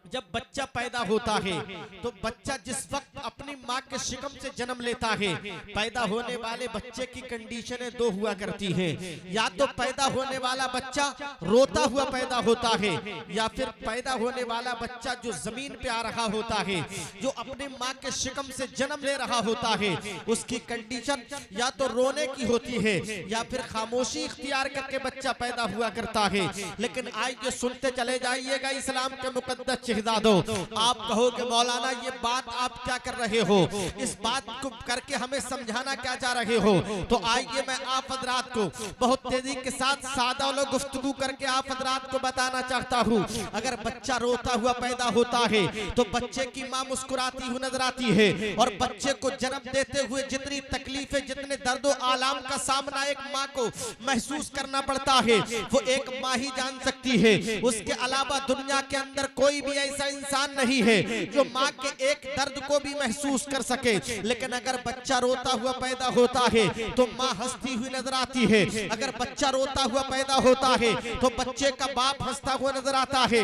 जब बच्चा पैदा होता है तो बच्चा जिस वक्त अपनी माँ के शिकम से जन्म लेता है, पैदा होने वाले बच्चे की कंडीशनें दो हुआ करती हैं। या तो पैदा होने वाला बच्चा रोता हुआ पैदा होता है, या फिर पैदा होने वाला बच्चा जो जमीन पे आ रहा होता है, जो अपनी माँ के शिकम से जन्म ले रहा होता है, उसकी कंडीशन या तो रोने की होती है या फिर खामोशी इख्तियार करके बच्चा पैदा हुआ करता है। लेकिन आइए सुनते चले जाइएगा इस्लाम के मुकद्दस शहजादो। आप कहोगे मौलाना ये बात आप क्या कर रहे हो, इस बात को करके हमें समझाना क्या चाह रहे हो? तो आइए मैं आप हजरात को बहुत तेजी के साथ सादा लोग गुफ्तगू करके आप हजरात को बताना चाहता हूँ। अगर बच्चा रोता हुआ पैदा होता है तो बच्चे की माँ मुस्कुराती हुई नजर आती है, और बच्चे को जन्म देते हुए जितनी तकलीफें, जितने दर्दो आलाम का सामना एक माँ को महसूस करना पड़ता है वो एक माँ ही जान सकती है। उसके अलावा दुनिया के अंदर कोई भी ऐसा इंसान नहीं है जो माँ के एक दर्द को भी महसूस कर सके। लेकिन अगर बच्चा रोता हुआ पैदा होता है तो माँ हंसती हुई नजर आती है। अगर बच्चा रोता हुआ पैदा होता है तो बच्चे का बाप हंसता हुआ नजर आता है।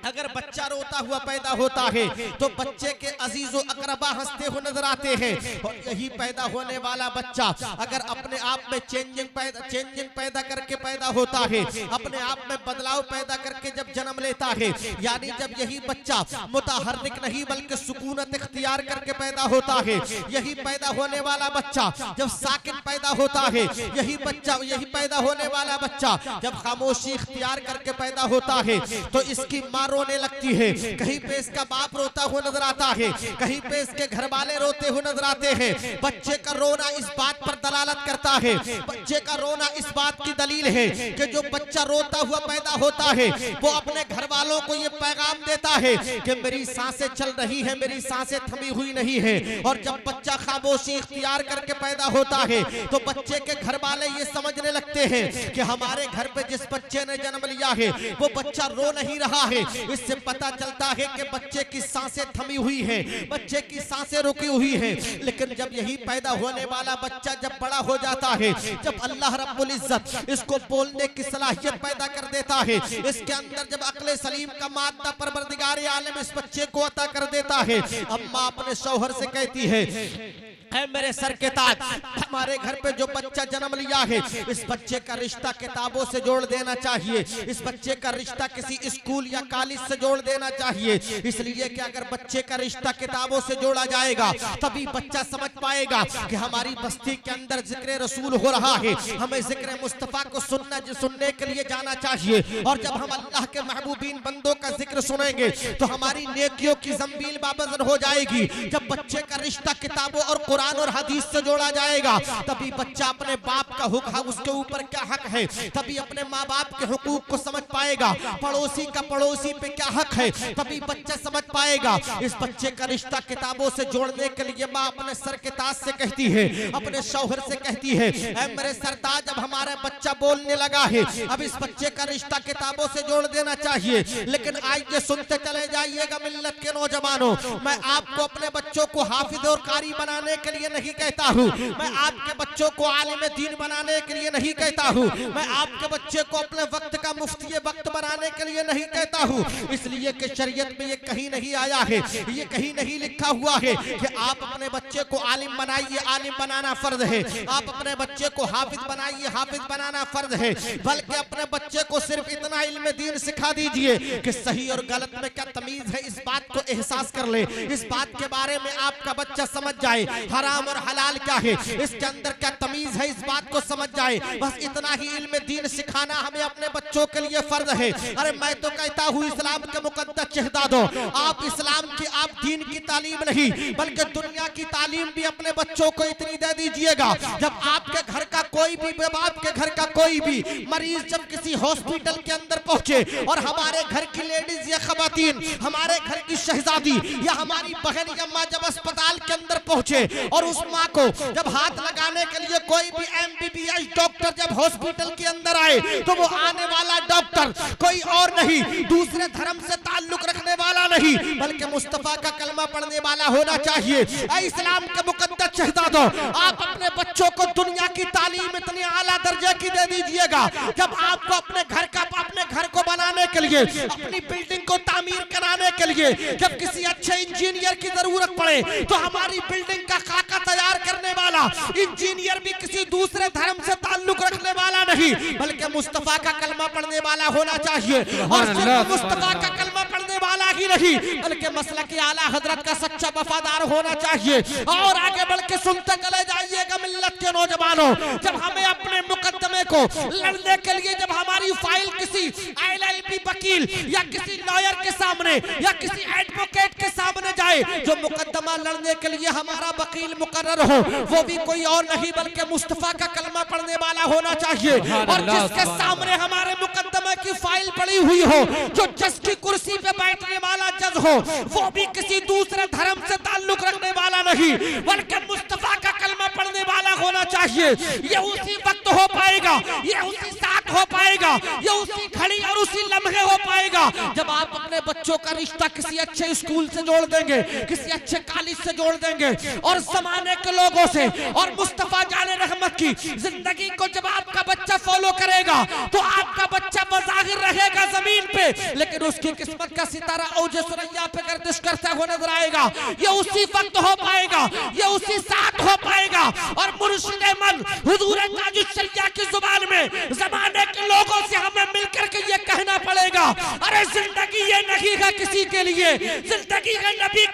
अगर बच्चा रोता हुआ पैदा होता है तो बच्चे के अजीजो अकरबा हंसते हुए नजर आते हैं। और यही पैदा होने वाला बच्चा अगर अपने आप में चेंजिंग पैदा करके पैदा होता है, अपने आप में बदलाव पैदा करके जब जन्म लेता है, यानी जब यही बच्चा मुतहर्रिक नहीं बल्कि सुकूनत इख्तियार करके पैदा होता है, यही पैदा होने वाला बच्चा जब साकिन पैदा होता है, यही पैदा होने वाला बच्चा जब खामोशी इख्तियार करके पैदा होता है तो इसकी माँ रोने लगती है। कहीं पे इसका बाप रोता हुआ नजर आता है, कहीं पे इसके घर वाले रोते हुए नजर आते हैं। बच्चे का रोना इस बात पर दलालत करता है, बच्चे का रोना इस बात की दलील है कि जो बच्चा रोता हुआ पैदा होता है वो अपने घर वालों को ये पैगाम देता है कि मेरी सांसें चल रही है, मेरी सांसें थमी हुई नहीं है। और जब बच्चा खामोशी इख्तियार करके पैदा होता है तो बच्चे के घर वाले ये समझने लगते हैं कि हमारे घर पे जिस बच्चे ने जन्म लिया है वो बच्चा रो नहीं रहा है। इससे पता चलता है कि बच्चे की सांसें थमी हुई है, बच्चे की सांसें रुकी हुई है। लेकिन जब यही पैदा होने वाला बच्चा जब बड़ा हो जाता है, जब अल्लाह रब्बुल इज्जत इसको बोलने की सलाहियत पैदा कर देता है, इसके अंदर जब अक्ल सलीम का मादा परवरदिगार आलम इस बच्चे को अता कर देता है, अम्मा अपने शौहर से कहती है मेरे सर के ताज, हमारे घर पे जो बच्चा जन्म लिया है इस बच्चे का रिश्ता किताबों से जोड़ देना चाहिए, इस बच्चे का रिश्ता किसी स्कूल या कॉलेज से जोड़ देना चाहिए। इसलिए कि अगर बच्चे का रिश्ता किताबों से जोड़ा जाएगा तभी बच्चा समझ पाएगा कि हमारी बस्ती के अंदर जिक्र रसूल हो रहा है, हमें जिक्र मुस्तफा को सुनने के लिए जाना चाहिए। और जब हम अल्लाह के महबूबीन बंदों का जिक्र सुनेंगे तो हमारी नेकियों की जंबील बाबजन हो जाएगी। जब बच्चे का रिश्ता किताबों और कुरान और हदीस से जोड़ा जाएगा तभी बच्चा अपने बाप का हुक्म, उसके ऊपर क्या हक है, तभी अपने माँ बाप के हुकूक को समझ पाएगा। पड़ोसी का पड़ोसी पे क्या हक है तभी बच्चा समझ पाएगा। इस बच्चे का रिश्ता किताबों से जोड़ने के लिए माँ अपने सर के ताज से कहती है, अपने शौहर से कहती है ऐ मेरे सरताज, जब हमारा बच्चा बोलने लगा है अब इस बच्चे का रिश्ता किताबों से जोड़ देना चाहिए। लेकिन आइए सुनते चले जाइएगा मिल्लत के नौजवानों, मैं आपको अपने बच्चों को हाफिज और कारी बनाने के लिए नहीं कहता हूँ, मैं आपके बच्चों को आलिम दीन बनाने के लिए नहीं कहता हूँ, मैं आपके बच्चे को अपने वक्त का मुफ्ती वक्त बनाने के लिए नहीं कहता हूँ। इसलिए कि शरीयत में ये कहीं नहीं आया है, ये कहीं नहीं लिखा हुआ है कि आप अपने बच्चे को आलिम बनाइए, आलिम बनाना फर्ज है, आप अपने बच्चे को हाफिज बनाइए, हाफिज बनाना फर्ज है। बल्कि अपने बच्चे को सिर्फ इतना इल्म दीन सिखा दीजिए कि सही और गलत में क्या तमीज है, इस बात को एहसास कर ले, इस बात के बारे में आपका बच्चा समझ जाए। हराम और हलाल क्या है, इसके अंदर क्या तमीज है, इस बात को समझ जाए। बस इतना ही इल्म दीन सिखाना हमें अपने बच्चों के लिए फर्ज है। अरे मैं तो कहता हूँ इस्लाम के मुकद्दस शहजादों, आप इस्लाम की, आप दीन की तालीम नहीं बल्कि दुनिया की तालीम भी अपने बच्चों को इतनी दे दीजिएगा। जब आपके घर का कोई भी, आपके घर का कोई भी मरीज जब किसी हॉस्पिटल के अंदर पहुंचे और हमारे घर की लेडीज या खवातीन, हमारे घर की शहजादी या हमारी बहन या माँ जब अस्पताल के अंदर पहुंचे और उस माँ को जब हाथ लगाने के लिए कोई भी MBBS डॉक्टर जब हॉस्पिटल के अंदर आए तो वो आने वाला डॉक्टर कोई और नहीं, दूसरे धर्म से ताल्लुक रखने वाला नहीं, नहीं बल्कि मुस्तफा का कलमा पढ़ने वाला होना चाहिए। इस्लाम के मुकद्दस शहजादों, आप अपने बच्चों को दुनिया की तालीम इतनी आला दर्जे की दे दीजिएगा, जब आपको अपने घर को बनाने के लिए, अपनी बिल्डिंग को तामीर कराने के लिए जब किसी अच्छे इंजीनियर की जरूरत पड़े, तो हमारी बिल्डिंग का खाका तैयार करने वाला इंजीनियर भी किसी दूसरे धर्म से ताल्लुक रखने वाला नहीं बल्कि मुस्तफा का कलमा पढ़ने वाला होना चाहिए। और सिर्फ मुस्तफा का कलमा पढ़ने वाला ही नहीं बल्कि मसलक आला हजरत का सच्चा वफादार होना चाहिए। और आगे बढ़ के सुनते चले जाइएगा मिल्लत के नौजवानों, जब हमें अपने मुकदमे को लड़ने के लिए, जब हमारी फाइल किसी LLB वकील या किसी लॉयर के सामने या किसी एडवोकेट के सामने जाए, जो मुकदमा लड़ने के लिए हमारा वकील मुकर्रर हो वो भी कोई और नहीं बल्कि मुस्तफा का कलमा पढ़ने वाला होना चाहिए। और जिसके सामने हमारे मुकदमे की फाइल पड़ी हुई हो, जो जज की कुर्सी पे बैठने वाला जज हो, वो भी किसी दूसरे धर्म से ताल्लुक रखने वाला नहीं बल्कि मुस्तफा का कलमा पढ़ने वाला होना चाहिए। ये उसी वक्त हो पाएगा, ये उसी साथ हो पाएगा, ये उसी घड़ी और उसी लम्हे हो पाएगा जब आप अपने बच्चों का रिश्ता किसी अच्छे स्कूल से जोड़ देंगे, किसी अच्छे कॉलेज से जोड़ देंगे और जमाने के लोगों से। और मुस्तफा जाने रहमत की जिंदगी को जब आपका बच्चा फॉलो करेगा तो आपका बच्चा बज़ाहिर रहेगा जमीन पे, लेकिन उसकी किस्मत का सितारा औज सुरैया पे गर्दिश करता हुआ नजर आएगा। ये उसी वक्त हो पाएगा, ये उसी साथ हो पाएगा। और मुर्शिद मन हुजूर ताजुश्शरिया की जुबान में जमाने के लोगों से हमें मिलकर के ये कहना पड़ेगा, अरे जिंदगी ये नहीं है किसी के लिए, जिंदगी है नबी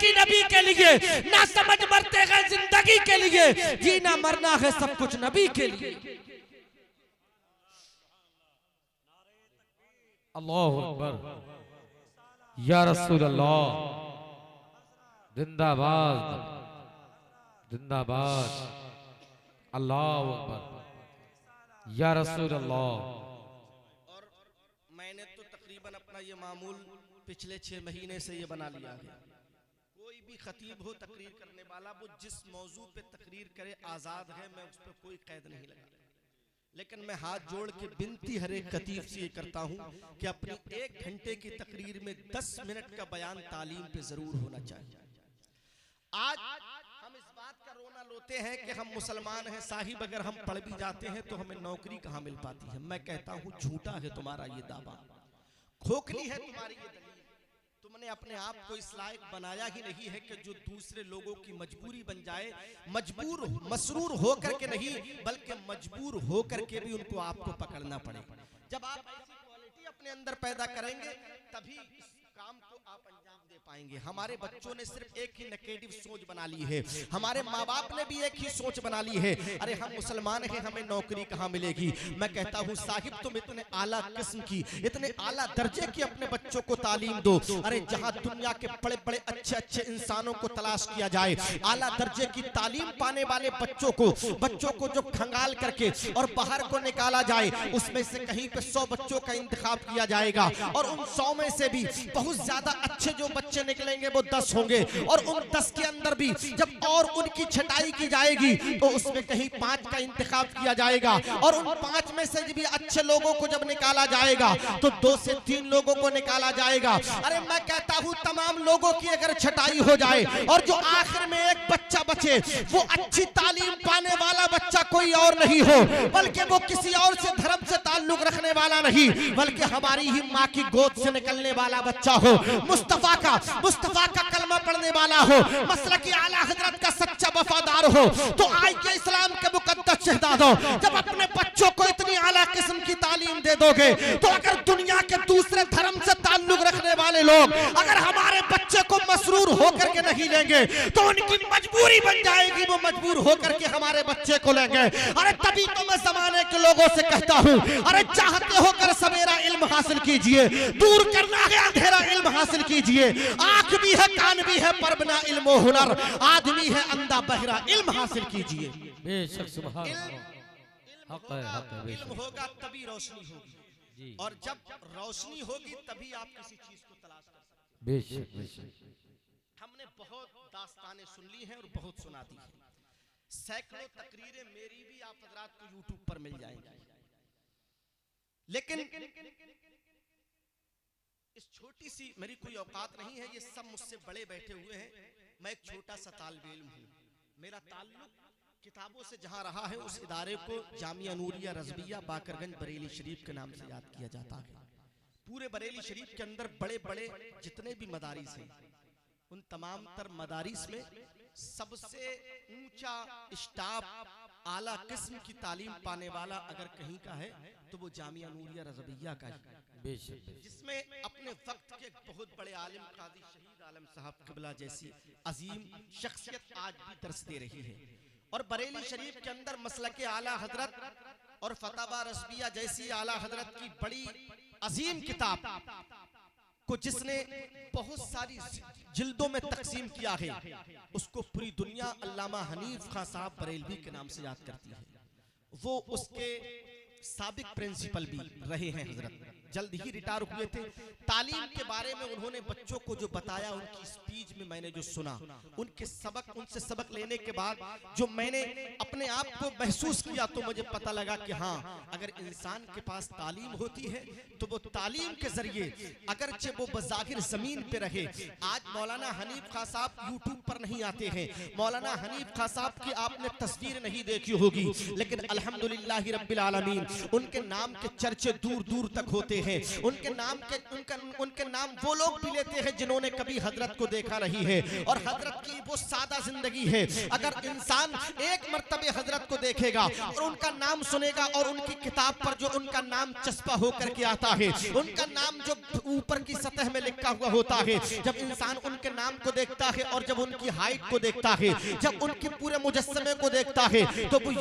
के लिए, ना समझ मरते हैं जिंदगी के लिए, जीना मरना है सब कुछ नबी के लिए। अल्लाहु अकबर, या रसूल अल्लाह, जिंदाबाद जिंदाबाद, अल्लाहु अकबर, या रसूल अल्लाह। और मैंने तो तकरीबन अपना ये मामूल पिछले 6 महीने से ये बना लिया है, कोई भी खतीब हो तकरीर करने वाला, वो जिस मौजू पे तकरीर करे आज़ाद है, मैं उस पर कोई कैद नहीं लगा। लेकिन मैं हाथ जोड़ के बिनती हर एक खतीब से ये करता हूँ कि अपनी 1 घंटे की तकरीर में 10 मिनट का बयान तालीम पे जरूर होना चाहिए। आज हम इस बात का रोना लोते हैं कि हम मुसलमान हैं साहिब, अगर हम पढ़ भी जाते हैं तो हमें नौकरी कहाँ मिल पाती है। मैं कहता हूँ झूठा है तुम्हारा ये दावा, खोखली है तुम्हारी ये दलील। तुमने अपने आप को इस लायक बनाया ही नहीं है कि जो दूसरे लोगों की मजबूरी बन जाए, मसरूर होकर के नहीं बल्कि मजबूर होकर के भी उनको आपको पकड़ना पड़े। जब आप ऐसी क्वालिटी अपने अंदर पैदा करेंगे तभी इस काम को आप अंजाम दे पाएंगे। हमारे बच्चों ने सिर्फ एक ही नेगेटिव सोच बना ली है, हमारे माँ बाप ने भी एक ही सोच बना ली है, अरे हम मुसलमान हैं हमें नौकरी कहाँ मिलेगी। मैं कहता हूँ साहिब तुम इतने आला किस्म की, इतने आला दर्जे की अपने बच्चों को तालीम दो। अरे जहाँ दुनिया के बड़े बड़े अच्छे अच्छे इंसानों को तलाश किया जाए, आला दर्जे की तालीम पाने वाले बच्चों को जो खंगाल करके और बाहर को निकाला जाए, उसमें से कहीं पे 100 बच्चों का इंतखाब किया जाएगा और उन 100 में से भी बहुत ज्यादा अच्छे जो बच्चे निकलेंगे वो 10 होंगे। और उन 10 के अंदर भी जब और उनकी छटाई की जाएगी तो उसमें कहीं 5 का इंतखाब किया जाएगा और उन 5 में से भी अच्छे लोगों को जब निकाला जाएगा तो 2 से 3 लोगों को निकाला जाएगा। अरे मैं कहता हूँ तमाम लोगों की अगर छटाई हो जाए और जो आखिर में एक बच्चा बचे, वो अच्छी तालीम पाने वाला बच्चा कोई और नहीं हो बल्कि वो किसी और से धर्म से ताल्लुक रखने वाला नहीं बल्कि हमारी ही माँ की गोद से निकलने वाला बच्चा हो, मुस्तफा का कलमा पढ़ने वाला हो, मसलक आला हजरत का सच्चा वफादार हो। तो आज के इस्लाम के मुकद्दस शहजादों, जब अपने बच्चों को इतनी आला किस्म की तालीम दे दोगे तो अगर दुनिया के दूसरे धर्म से ताल्लुक रखने वाले लोग अगर हमारे बच्चे को मसरूर होकर के नहीं लेंगे तो उनकी मजबूरी बन जाएगी, वो मजबूर होकर के हमारे बच्चे को लेंगे। अरे तभी तो मैं जमाने के लोगों से कहता हूँ, अरे चाहते होकर सवेरा इल्म हासिल कीजिए, दूर करना है अंधेरा इल्म हासिल कीजिए। आंख भी है कान भी है पर बिना इल्म हुनर आदमी है अंधा बहरा, इल्म हासिल कीजिए। बेशक सुभान इल्म होगा तभी रोशनी होगी और जब रोशनी होगी तभी आप किसी चीज को तलाश कर सकते। बेशक हमने बहुत दास्तानें सुन ली हैं और बहुत सुना दी हैं, सैकड़ों तकरीरें मेरी भी आप हजरात को यूट्यूब पर मिल जाएंगी, लेकिन इस छोटी सी मेरी कोई औकात नहीं है, ये सब मुझसे बड़े बैठे हुए हैं, मैं एक छोटा सा तालिब इल्म हूँ। मेरा ताल्लुक किताबों से जहाँ रहा है उस इदारे को जामिया नूरिया रज़विया बाकरगंज बरेली शरीफ के नाम से याद किया जाता है। पूरे बरेली शरीफ के अंदर बड़े बड़े जितने भी मदारिस हैं उन तमाम तर मदारिस में सबसे ऊंचा स्टाफ आला किस्म की तालीम पाने वाला अगर कहीं का है तो वो जामिया नूरिया रज़विया का है, बेशक जिसमें अपने वक्त के बहुत बड़े आलिम काजी शहीद आलम साहब क़िबला जैसी अजीम शख्सियत आज भी दर्स दे रही है। और बरेली शरीफ के अंदर मसलके आला हजरत और फतवा रज़विया जैसी आला हजरत की बड़ी अजीम किताब को जिसने बहुत सारी जिल्दों में तकसीम किया है, उसको पूरी दुनिया अल्लामा हनीफ खां साहब बरेलवी के नाम से याद करती है। वो उसके साबिक प्रिंसिपल भी रहे हैं हजरत, जल्द ही रिटायर हुए थे। तालीम के बारे में उन्होंने बच्चों को जो बताया, उनकी स्पीच में मैंने जो सुना, उनके सबक, उनसे सबक लेने के बाद जो मैंने अपने आप को महसूस किया तो मुझे पता लगा कि हाँ, अगर इंसान के पास तालीम होती है तो वो तालीम के जरिए अगरचे वो बज़ाहिर जमीन पे रहे। आज मौलाना हनीफ खां साहब यूट्यूब पर नहीं आते हैं, मौलाना हनीफ खां साहब की आपने तस्वीर नहीं देखी होगी, लेकिन अल्हम्दुलिल्लाह रब्बिल आलमीन उनके नाम के चर्चे दूर दूर तक होते हैं। उनके नाम वो लोग भी लेते हैं जिन्होंने कभी हजरत को देखा नहीं है, और हजरत की वो सादा जिंदगी है। अगर इंसान एक मर्तबे हजरत को देखेगा और उनका नाम सुनेगा और उनकी किताब पर जो उनका नाम चस्पा होकर के आता है, उनका नाम जो ऊपर की सतह में लिखा हुआ होता है, जब इंसान उनके नाम को देखता है और जब उनकी हाइट को देखता है, जब उनके पूरे मुजस्समे को देखता है, तो वो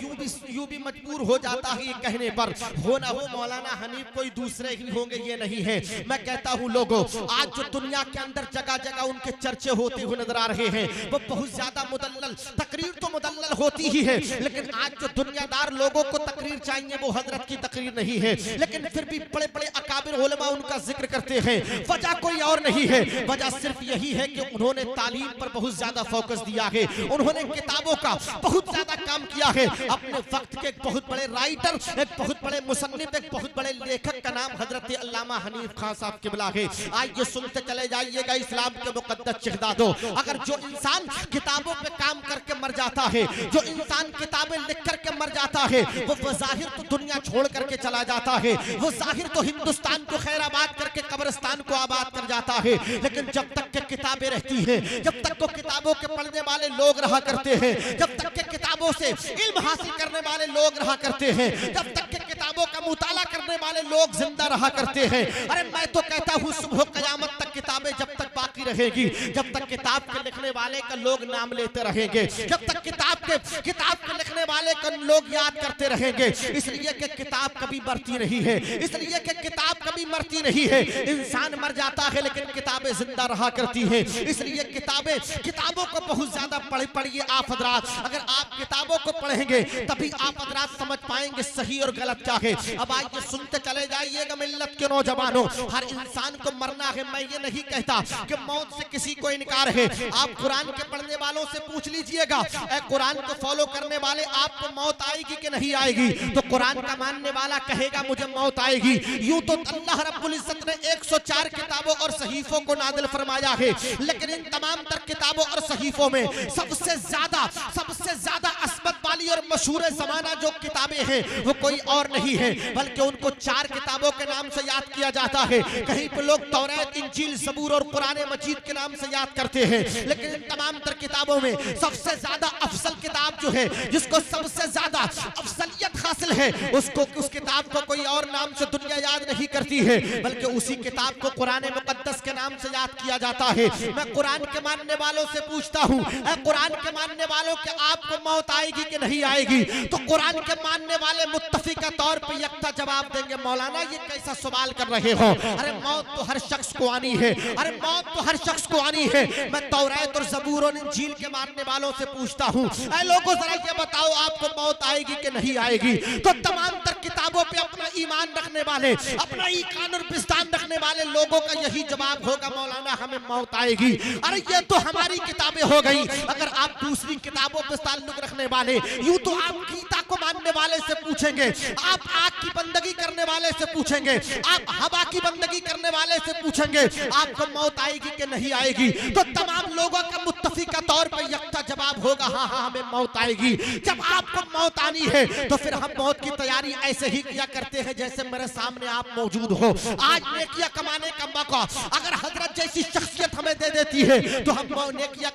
यूं भी मजबूर हो जाता है ये कहने पर हो ना हो मौलाना हनीफ कोई दूसरे ही होंगे, ये नहीं है। मैं कहता हूं लोगों, आज जो दुनिया के अंदर जगह जगह उनके चर्चे होते हुए नजर आ रहे हैं, वो बहुत ज्यादा मुदल्लल तकरीर तो मुदल्लल होती ही है, लेकिन आज जो दुनियादार लोगों को तकरीर चाहिए वो हजरत की तकरीर नहीं है। लेकिन फिर भी बड़े बड़े अकाबिर उलमा उनका जिक्र करते हैं। वजह कोई और नहीं है, वजह सिर्फ यही है कि उन्होंने तालीम पर बहुत ज्यादा फोकस दिया है, उन्होंने किताबों का बहुत ज्यादा काम किया है। अपने वक्त के एक बहुत बड़े राइटर, एक बहुत बड़े मुसन्निफ, एक बहुत बड़े लेखक का नाम हजरत अल्लामा हनीफ खां साहब क़िबला है। आइए सुनते चले जाइएगा इस्लाम के मुक़द्दस शहदादो, अगर जो इंसान किताबों पे काम करके मर जाता है, जो इंसान किताबें लिख करके मर जाता है, वो ज़ाहिर तो दुनिया छोड़ करके चला जाता है, वो ज़ाहिर तो हिंदुस्तान को खैराबाद करके कब्रिस्तान को आबाद कर जाता है, लेकिन जब तक के किताबें रहती हैं, जब तक को किताबों के पढ़ने वाले लोग रहा करते हैं, जब तक के किताबों से इल्म हासिल करने वाले लोग रहा करते हैं, जब तक के किताबों का मुताला करने वाले लोग जिंदा रहा करते हैं। अरे मैं तो कहता हूँ सुबह कयामत तक किताबें जब तक बाकी रहेगी, जब तक किताब के लिखने वाले का लोग नाम लेते रहेंगे, जब तक किताब के लिखने वाले का लोग याद करते रहेंगे। इसलिए कि किताब कभी मरती नहीं है, इसलिए कि किताब कभी मरती नहीं है। इंसान मर जाता है लेकिन किताबें जिंदा रहा करती हैं। इसलिए किताबों को बहुत ज्यादा पढ़िए आप हजरात। अगर आप किताबों को पढ़ेंगे तभी आप हजरात समझ पाएंगे सही और गलत क्या है। अब आइए सुनते चले जाइएगा मिल्लत के नौजवानों, हर इंसान को मरना है। मैं ये नहीं कहता कि मौत से किसी को इनकार है। आप कुरान के पढ़ने वालों से पूछ लीजिएगा, कुरान को फॉलो करने वाले, आपको मौत आएगी कि नहीं आएगी? तो कुरान का मानने वाला कहेगा मुझे मौत आएगी। यूं तो अल्लाह रब्बुल इज्जत ने 104 किताबों और सहीफों को नादिल फरमाया है, लेकिन इन तमाम तर किताबों और सहीफों में सबसे ज्यादा असमत वाली और मशहूर जमाना जो किताबें हैं वो कोई और नहीं है, बल्कि उनको 4 किताबों के नाम से याद किया जाता है। कहीं पे लोग तौरात, इंजील, ज़बूर और कुरान मजीद के नाम से याद करते हैं, लेकिन इन तमाम तर किताबों में सबसे ज्यादा अफसल किताब जो है, जिसको सबसे ज्यादा अफसलियत हासिल है, उस किताब को कोई और नाम से दुनिया याद नहीं करती है, बल्कि उसी किताब को कुरान मुक़द्दस के नाम से याद किया जाता है। मैं कुरान के मानने वालों से पूछता हूँ, कुरान के मानने वालों के आपको मौत आएगी कि नहीं आएगी? तो कुरान के मानने वाले मुत्तफिका तौर पर यकता जवाब देंगे, मौलाना ये कैसा सवाल कर रहे हो? अरे मौत तो हर शख्स को आनी है, अरे मौत तो हर शख्स को आनी है। मैं तौरात और ज़बूर और इंजील के मानने वालों से पूछता हूँ, ऐ लोगों जरा ये बताओ आपको मौत आएगी कि नहीं आएगी? तो तमाम तर किताबों पे अपना ईमान रखने वाले, अपना ईकान और विस्तान रखने वाले लोगों का यही जवाब होगा, मौलाना हमें मौत आएगी। अरे ये तो हमारी किताबें हो गई। अगर आप दूसरी किताबों पे ताल्लुक रखने वाले, यूं तो आप गीता को मानने वाले से पूछेंगे, आप आग की बंदगी करने वाले से पूछेंगे, आप हवा की बंदगी करने वाले से पूछेंगे आपको मौत आएगी कि नहीं आएगी, तो तमाम लोगों का मुत्तफिका तौर पर यकता जवाब होगा, हाँ हाँ हमें मौत आएगी। जब आपको मौत आनी है तो फिर हम मौत की तैयारी ऐसे ही किया करते हैं जैसे मेरे सामने आप मौजूद हो। आज नेकियां कमाने का मौका अगर हजरत जैसी शख्सियत हमें दे देती है तो हम नेकियां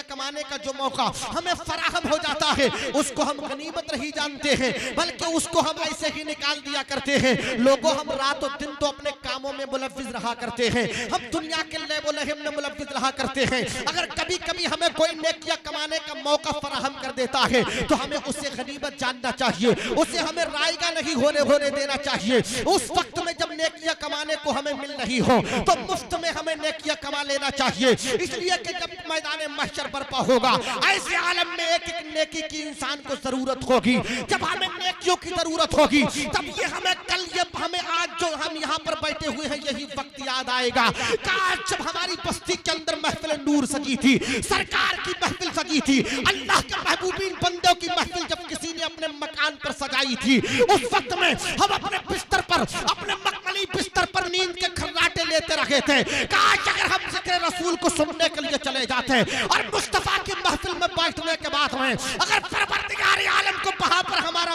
कमाने का जो मौका हमें फराहम हो जाता है उसको हम गनीमत नहीं जानते हैं, बल्कि उसको हम ऐसे ही निकाल दिया करते हैं। लोगों हम रात और दिन तो अपने कामों में मुलव्विज रहा करते हैं, हम दुनिया के लेबो लहम में मुलव्विज रहा करते हैं। अगर कभी कभी हमें कोई नेकियां कमाने का मौका फराहम कर देता है तो हमें उसे गनीमत जानना चाहिए, उसे हमें रायगा नहीं होने देना चाहिए। उस वक्त में जब नेकियां कमाने को हमें मिल रही हो तो मुफ्त में हमें नेकियां कमा लेना चाहिए, इसलिए कि जब मैदान महशर बर्पा होगा ऐसे आलम में एक एक नेकी की इंसान को जरूरत होगी। जब हमें नेकियों की जरूरत होगी तब ये हमें कल ये हमें आज जो हम यहाँ पर बैठे हुए हैं यही वक्त याद आएगा। काश जब हमारी बस्ती के अंदर महफिल नूर सजी थी, सरकार की महफिल सजी थी, अल्लाह के महबूबीन बंदों की महफिल जब किसी ने अपने मकान पर सजाई थी, उस वक्त में हम अपने बिस्तर पर अपने मखमली बिस्तर पर नींद के खर्राटे लेते रहे थे। काश अगर हम जिक्र रसूल को सुनने के लिए चले जाते और मुस्तफा की महफिल में बैठने के बाद में अगर परवरदिगार आलम को वहां पर हमारा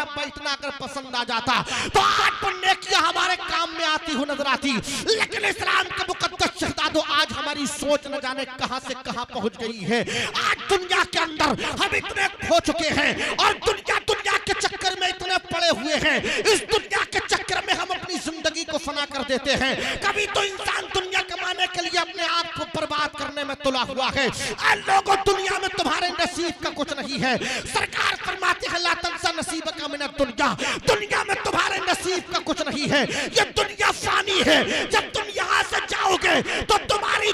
बैठना अगर पसंद आ जाता तो आज तो नेकियां हमारे काम में आती हुई नजर आती। लेकिन इस्लाम के मुकद्दस शहजादों आज हमारी सोच न जाने कहां से कहां पहुंच गई है। आज दुनिया के अंदर हम इतने खो चुके हैं और दुनिया के चक्कर में इतने पड़े हुए हैं, इस दुनिया के चक्कर में हम अपनी जिंदगी को फना कर देते हैं। कभी तो इंसान दुनिया कमाने के लिए अपने आप को बर्बाद करने में तुला हुआ है। लोगों दुनिया में तुम्हारे नसीब का कुछ नहीं है। सरकार फरमाती है ला तंसा नसीबका मिनद दुनिया, दुनिया में तुम्हारे नसीब का कुछ नहीं है, ये दुनिया फानी है। जब तुम यहाँ से जाओगे तो तुम्हारे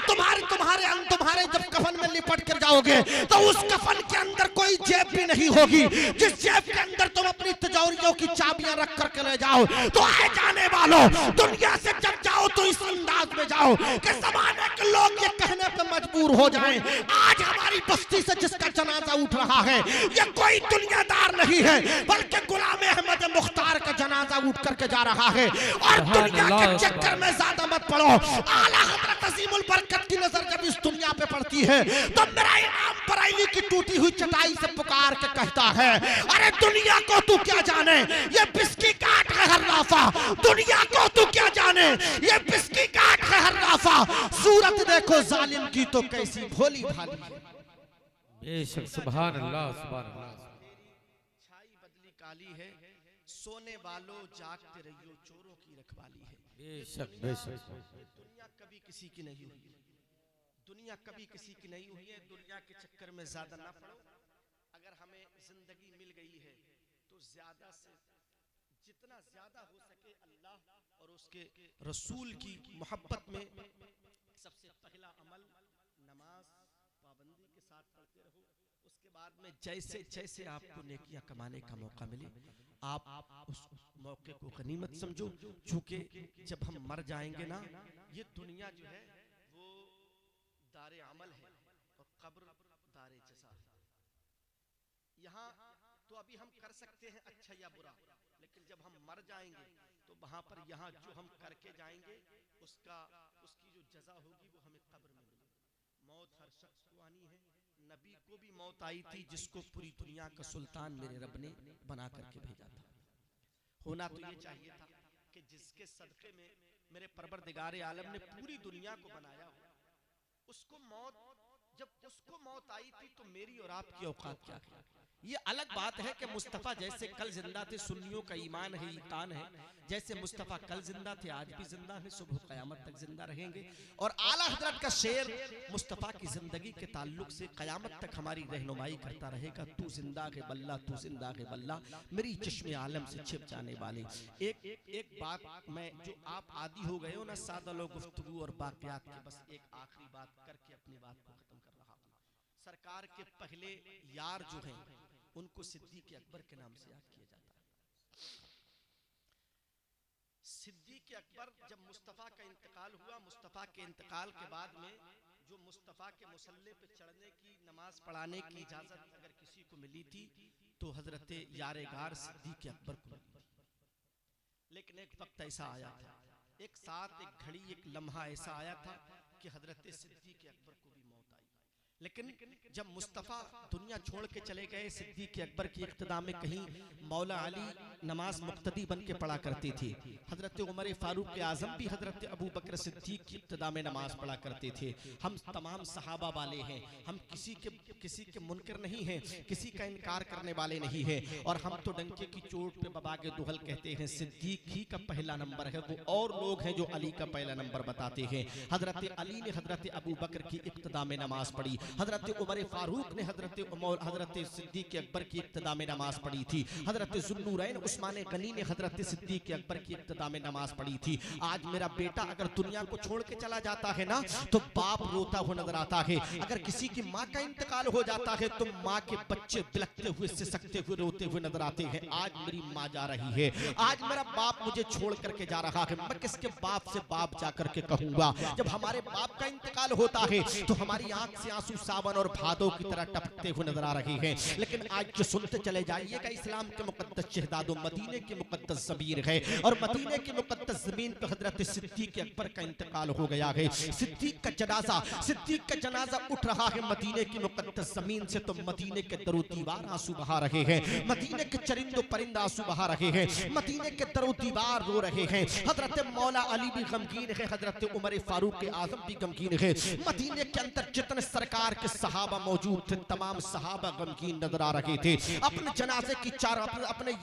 जब कफन में लिपट कर जाओगे तो उस कफन के अंदर कोई जेब भी नहीं होगी, जिस जेब के अंदर तुम अपनी तिजोरियों की चाबियां रख करके ले जाओ। तो आए जाने वालों दुनिया से जब जाओ तो इस अंदाज में जाओ कि जमाने के लोग ये कहने पे मजबूर हो जाएं आज हमारी बस्ती से जिसका जनाजा उठ रहा है ये कोई दुनियादार नहीं है बल्कि गुलाम अहमद मुख्तार का जनाजा उठ करके जा रहा है। और दुनिया के चक्कर में ज्यादा मत पड़ो। आला हज़रत अज़ीमुल बरकत की नजर जब इस दुनिया पे पड़ती है तो मेरा इमाम बरेली की टूटी हुई चटाई से पुकार के कहता है अरे दुनिया को तू क्या जाने ये बिस्की काट है हर राफा, दुनिया को तू क्या जाने ये बिस्की काट है हर राफा, सूरत देखो जालिम की तो कैसी भोली भाली है। बेशक सुभान अल्लाह सुभान अल्लाह। छाई बदली काली है, सोने वालों जागते रहियो चोरों की रखवाली है। बेशक बेशक दुनिया कभी किसी की नहीं हुई, दुनिया कभी किसी की नहीं हुई है। दुनिया के चक्कर में ज्यादा ना पड़ो। अगर हमें जिंदगी मिल गई है तो ज्यादा से जितना ज्यादा हो सके अल्लाह और उसके रसूल की मोहब्बत में सबसे पहला अमल नमाज पाबंदी के साथ पढ़ते रहो। उसके बाद में जैसे जैसे आपको नेकियां कमाने का मौका मिले आप उस मौके को गनीमत समझो। चूंकि जब हम मर जाएंगे ना ये दुनिया जो है वो दारे अमल है और कब्र दारे जज़ा है। यहाँ तो अभी हम कर सकते हैं अच्छा या बुरा, लेकिन जब हम मर जाएंगे तो वहां पर यहाँ जो हम करके जाएंगे उसकी जो जज़ा होगी वो हमें कब्र में मिलेगी। मौत हर शख्स को आनी है। नबी को भी मौत आई थी जिसको पूरी दुनिया का सुल्तान मेरे रब ने बना करके भेजा था। होना तो ये चाहिए था कि जिसके सदके में मेरे परवरदिगार आलम ने पूरी दुनिया को बनाया हो उसको मौत आई थी तो मेरी और आपकी औकात क्या है। ये अलग बात है कि मुस्तफ़ा जैसे कल जिंदा थे, सुन्नियों का ईमान है, ईकान है, जैसे मुस्तफ़ा कल जिंदा थे आज भी जिंदा है, सुबह क़यामत तक जिंदा रहेंगे। और आला हज़रत का शेर मुस्तफ़ा की जिंदगी के ताल्लुक से क़यामत तक हमारी रहनुमाई करता रहेगा। तू जिंदा है बल्ला, तू जिंदा है बल्ला, मेरी चश्मे आलम से छिप जाने वाले। एक बात मैं जो आप आदी हो गए हो ना सादा लोग गुफ्तगू और बाक़ियात के, बस एक आखिरी बात करके अपनी बात को खत्म कर रहा हूँ। सरकार के पहले यार जो हैं उनको सिद्दीक़ अकबर के नाम से याद किया जाता है। सिद्दीक़ अकबर जब मुस्तफ़ा का इंतकाल हुआ, मुस्तफ़ा के इंतकाल के बाद में जो मुस्तफ़ा के मुसल्ले पे चढ़ने की नमाज पढ़ाने की इजाजत अगर किसी को मिली थी तो हजरत यारेगार सिद्दीक़ अकबर को मिली थी। लेकिन एक वक्त ऐसा आया था, एक साथ एक घड़ी एक लम्हा ऐसा आया था कि हजरत सिद्दीक़ अकबर को भी मौत आई। लेकिन जब मुस्तफ़ा दुनिया छोड़ के चले गए, सिद्दीक़ अकबर की इक़्तिदा में कहीं मौला अली नमाज मुक्तदी बन के पढ़ा करते थे, हजरत उमर फारूक आज़म भी हजरत अबू बकर सिद्दीक़ की इक़्तिदा में नमाज पढ़ा करते थे। हम तमाम सहाबा वाले हैं, हम किसी के मुनकर नहीं हैं, किसी का इनकार करने वाले नहीं हैं, और हम तो डंके की चोट पे बाबा के दुहल कहते हैं सिद्दीक़ ही का पहला नंबर है। वो और लोग हैं जो अली का पहला नंबर बताते हैं। हजरत अली ने हजरत अबू बकर की इक़्तिदा में नमाज पढ़ी, हजरत उमर फारूक ने हजरत सिद्दीक़ अकबर की इक़्तिदा में नमाज पढ़ी थी, हजरत ज़ुन्नूरैन उस्मान गनी ने हजरत सिद्दीक़ अकबर की इक़्तिदा में नमाज पढ़ी थी। आज मेरा बेटा अगर दुनिया को छोड़ के चला जाता है ना तो बाप रोता हुआ नजर आता है। अगर किसी की माँ का इंतकाल हो जाता है तो माँ के बच्चे बिलखते हुए सिसकते हुए रोते हुए नजर आते हैं। आज मेरी माँ जा रही है, आज मेरा बाप मुझे छोड़ करके जा रहा है, मैं किसके बाप से बाप जा करके कहूंगा। जब हमारे बाप का इंतकाल होता है तो हमारी आंख से आंसू सावन और भादों की तरह टपकते हुए नजर आ रहे हैं। लेकिन आज जो सुनते चले जाइएगा, इस्लाम के मुकद्दस शहदादो मदीने की मुकद्दस ज़मीन है, और मदीने की मुकद्दस ज़मीन पर हजरत सिद्दीक़ अकबर का इंतकाल हो गया है। सिद्दीक़ का जनाजा उठ रहा है मदीने की मुकद्दस ज़मीन से, तो मदीने के दरो दीवार आंसू बहा रहे हैं, मदीने के चरिंदो परिंद आंसू बहा रहे हैं, मदीने के दरो दीवार रो रहे हैं। हजरत मौला अली भी गमगीन है, हजरत उमर फारूक आज़म भी गमगीन है। मदीने के अंदर जितने सरकार के सहाबा मौजूद थे, तमाम सहाबा गमगीन नजर आ रहे थे। अपने जनाजे की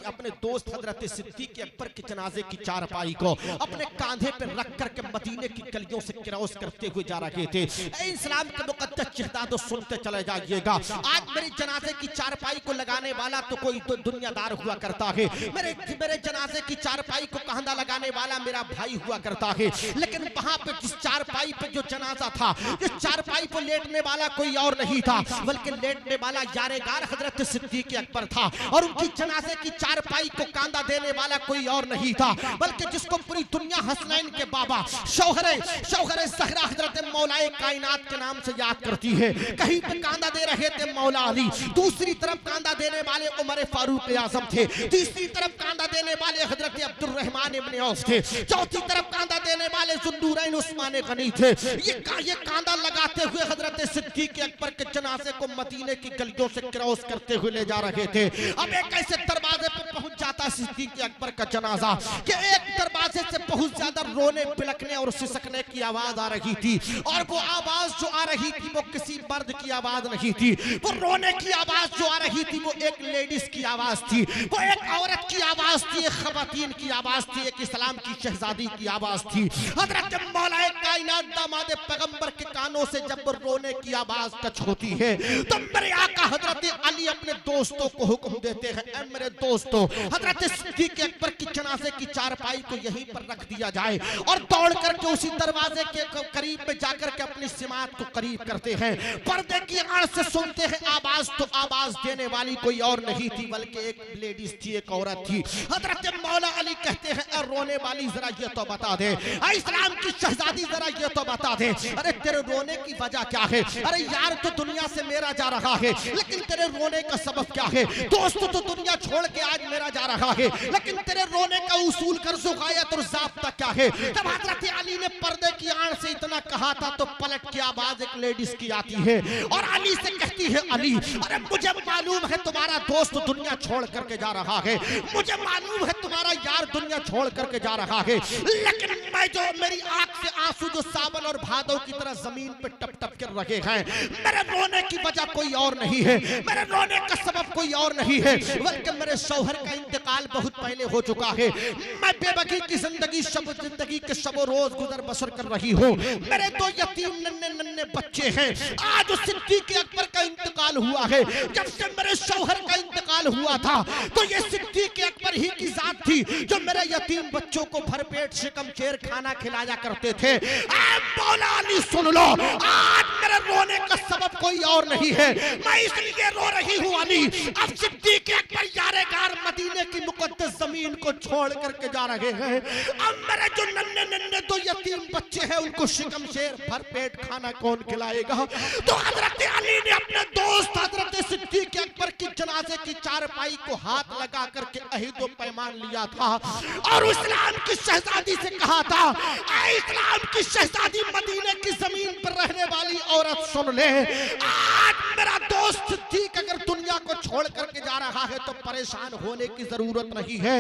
अपने दोस्त हजरत सिद्दीक़ अकबर के जनाजे की चारपाई को अपने कांधे पर रख करके मदीने की गलियों से क्रॉस करते हुए जा रहे थे। इस्लाम के मुकद्दस शहदादो सुनते चले जाइएगा, आज मेरे जनाजे की चारपाई को लगाने वाला तो कोई तो दुनियादार हुआ करता है, मेरे जनाजे की चारपाई को कहंदा लगाने वाला मेरा भाई हुआ करता है। लेकिन वहां पे जिस चारपाई पे जो जनाजा था, जिस चारपाई पर लेटने वाला कोई और नहीं था, बल्कि लेटने वाला यारेगार हजरत सिद्दीक़ अकबर था, और उनकी जनाजे की चारपाई को कांधा देने वाला कोई और नहीं था, बल्कि जिसको पूरी दुनिया हसनैन के बाबा शौहरे ज़हरा हजरत मौलाए कायनात के नाम से याद करती है। कहीं पे कांधा दे रहे थे मौला अली, दूसरी तरफ कांधा देने वाले उमर फारूक आज़म थे, तीसरी तरफ कांधा देने वाले हजरत अब्दुर्रहमान इब्न औफ थे, चौथी तरफ कांधा देने वाले ज़ुन्नूरैन उस्मान गनी थे। ये कांधा लगाते हुए हजरत सिद्दीक़ अकबर के जनाजे को मदीने की गलियों से क्रॉस करते हुए ले जा रहे थे। अब एक ऐसे दरवाजे पे पहुंच जाता सिद्दीक़ अकबर का जनाजा कि एक दरवाजे से बहुत ज्यादा रोने बिलखने और सिसकने की आवाज आ रही थी, और वो आवाज जो आ रही थी वो किसी मर्द की आवाज नहीं थी, वो रोने की आवाज जो आ रही थी वो एक लेडीज की आवाज थी, वो एक औरत की आवाज थी, एक खवातीन की आवाज थी, एक इस्लाम की शहजादी की आवाज थी। हजरत मौलाए कायनात दामाद पैगंबर के कानों से जब रोने की आवाज टच होती है तो मेरे आका हजरत अली अपने दोस्तों को हुक्म देते हैं, ऐ मेरे दोस्तों, हजरत सिद्दीक़ अकबर की जनाजे की चारपाई को यहीं पर रख दिया जाए, और दौड़ करके उसी दरवाजे के करीब में जाकर के अपनी सिमात को करीब करते हैं। पर्दे की आड़ से सुनते हैं आवाज, तो आवाज देने वाली कोई और नहीं थी बल्कि एक लेडीज थी, एक औरत थी। हजरत मौला अली कहते हैं, रोने वाली जरा ये तो बता दे, इस्लाम की शहजादी जरा ये तो बता दे, अरे तेरे रोने की वजह क्या है? अरे यार तो दुनिया से मेरा जा रहा है, लेकिन तेरे रोने का सबब क्या है? दोस्त तो दुनिया छोड़ के आज मेरा जा रहा है, लेकिन तेरे रोने का उसूल कर्ज़ गायत और ज़ाब्ता क्या है? जब हजरत अली ने पर्दे की आड़ से इतना कहा था तो पलट की आवाज एक लेडीज की आती है और अली से कहती है, अली अरे मुझे मालूम है तुम्हारा दोस्त दुनिया छोड़ करके जा रहा है, मुझे मालूम है तुम्हारा यार दुनिया छोड़ करके जा रहा है, लेकिन मैं जो मेरी आंख से आंसू जो सावन और भादों की तरह जमीन पे टप टप कर रहे हैं, मेरे रोने की वजह कोई और नहीं है, मेरे रोने का सबब कोई और नहीं है, बल्कि मेरे शौहर का इंतकाल बहुत पहले हो चुका है। मैं बेबकी की जिंदगी के शबो रोज गुजर बसर कर रही हूँ, मेरे दो यतीम नन्हे नन्हे बच्चे हैं। आज सिद्दीक़ अकबर का इंतकाल हुआ है, जब से मेरे शौहर का इंतकाल हुआ था तो ये सिद्दीक़ अकबर ही की जात थी जो मेरे यतीम बच्चों को भरपेट शिकम शेर खाना खिलाया करते थे। मौला अली सुन लो, आज मेरे रोने का सबब कोई और नहीं है। मैं इसलिए रो रही हूँ अली, अब सिद्दीक अकबर यारेगार मदीने की मुकद्दस जमीन को छोड़ करके जा रहे हैं। अब मेरे जो नन्हे नन्हे दो यतीम बच्चे हैं उनको शिकम शेर भर पेट खाना कौन खिलाएगा? तो हजरत अली ने अपने दोस्त हजरत सिद्दीक अकबर की जनाजे की चारपाई को हाथ लगा करके अहीद व पैमान लिया था और इस्लाम की शहजादी से कहा था, ऐ इस्लाम की शहजादी, मदीने की जमीन पर रहने वाली औरत सुन ले, आज मेरा दोस्त सिद्दीक अगर दुनिया को छोड़ करके जा रहा है तो परेशान होने की जरूरत नहीं है।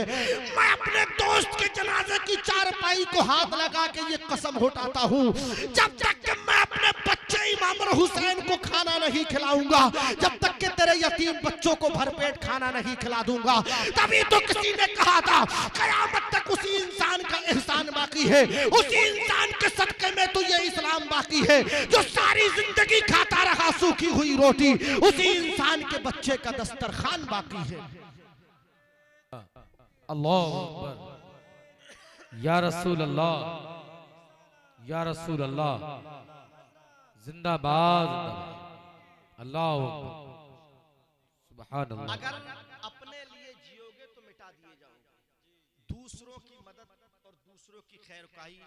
मैं अपने दोस्त के जनाजे की चारपाई को हाथ लगा के ये कसम उठाता हूँ, जब तक कि मैं अपने बच्चे इमाम हुसैन को खाना नहीं खिलाऊंगा, जब तक कि तेरे यतीम बच्चों को भरपेट खाना नहीं खिला दूंगा। तभी तो किसी ने कहा था कयामत तक उसी इंसान का एहसान बाकी है, उसी इंसान के सदके में तो ये इस्लाम बाकी है जो सारी जिंदगी खाता रहा सूखी हुई रोटी, उसी इंसान के बच्चे का दस्तरखान बाकी है। अल्लाह अकबर, या रसूल अल्लाह, या रसूल अल्लाह, जिंदाबाद, अल्लाह अकबर, सुभान अल्लाह। अगर अपने लिए जियोगे तो मिटा दिए जाओगे, दूसरों की मदद और दूसरों की खैरखाई,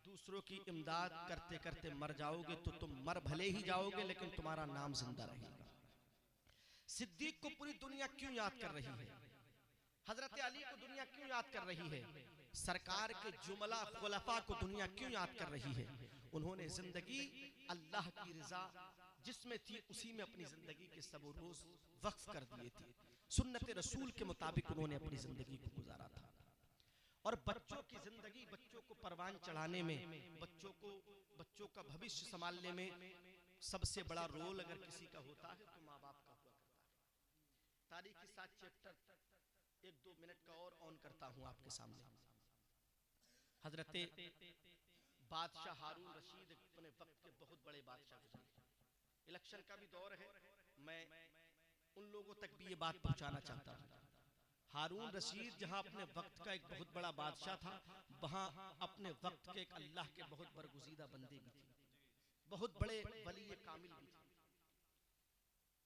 दूसरों की इमदाद करते करते मर जाओगे तो तुम मर भले ही जाओगे लेकिन तुम्हारा नाम जिंदा रहेगा। सिद्दीक को पूरी दुनिया क्यों याद कर रही है? हजरत अली को दुनिया क्यों याद कर रही है? सरकार के जुमला खुलफा को दुनिया क्यों याद कर रही है? उन्होंने जिंदगी अल्लाह की रजा जिसमें थी उसी में अपनी जिंदगी के सब रोज वक्फ कर दिए थे। सुन्नत रसूल के मुताबिक उन्होंने अपनी जिंदगी को गुजारा था। और बच्चों की जिंदगी, बच्चों को परवान चढ़ाने में, बच्चों का भविष्य संभालने में सबसे बड़ा रोल अगर किसी का होता है तो माँ बाप का हुआ करता है। तारीखी 7 चैप्टर 1-2 मिनट का और ऑन करता हूं आपके सामने। हजरत बादशाह हारून रशीद अपने वक्त के बहुत बड़े बादशाह गुजरे। इलेक्शन का भी दौर है, मैं उन लोगों तक भी ये बात पहुंचाना चाहता हूं। हारून रशीद जहां अपने वक्त का एक बहुत बड़ा बादशाह था, वहां अपने वक्त के एक अल्लाह के बहुत बरगुज़ीदा बंदे भी थे, बहुत बड़े वली कामिल भी थे।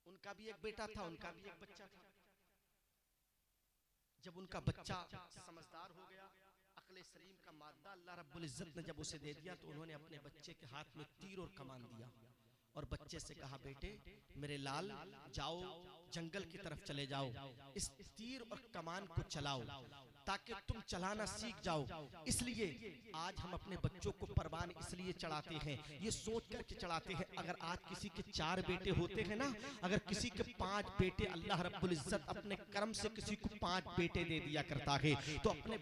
उनका भी एक बेटा था, उनका भी एक बच्चा था। जब उनका बच्चा समझदार हो गया, अक्ल सलीम का मादा अल्लाह रब्बुल इज्जत ने जब उसे दे दिया तो उन्होंने अपने बच्चे के हाथ में तीर और कमान दिया और बच्चे से कहा, बेटे मेरे लाल, जाओ जंगल की तरफ चले जाओ, इस तीर और कमान को चलाओ ताकि तुम चलाना सीख जाओ। इसलिए आज हम अपने बच्चों को परवान इसलिए चढ़ाते हैं, ये सोच करके चढ़ाते हैं, अगर आज किसी के 4 बेटे होते हैं ना, अगर किसी के 5 बेटे, अल्लाह रब्बुल इज्जत अपने कर्म से किसी को 5 बेटे दे दिया करता है, तो अपने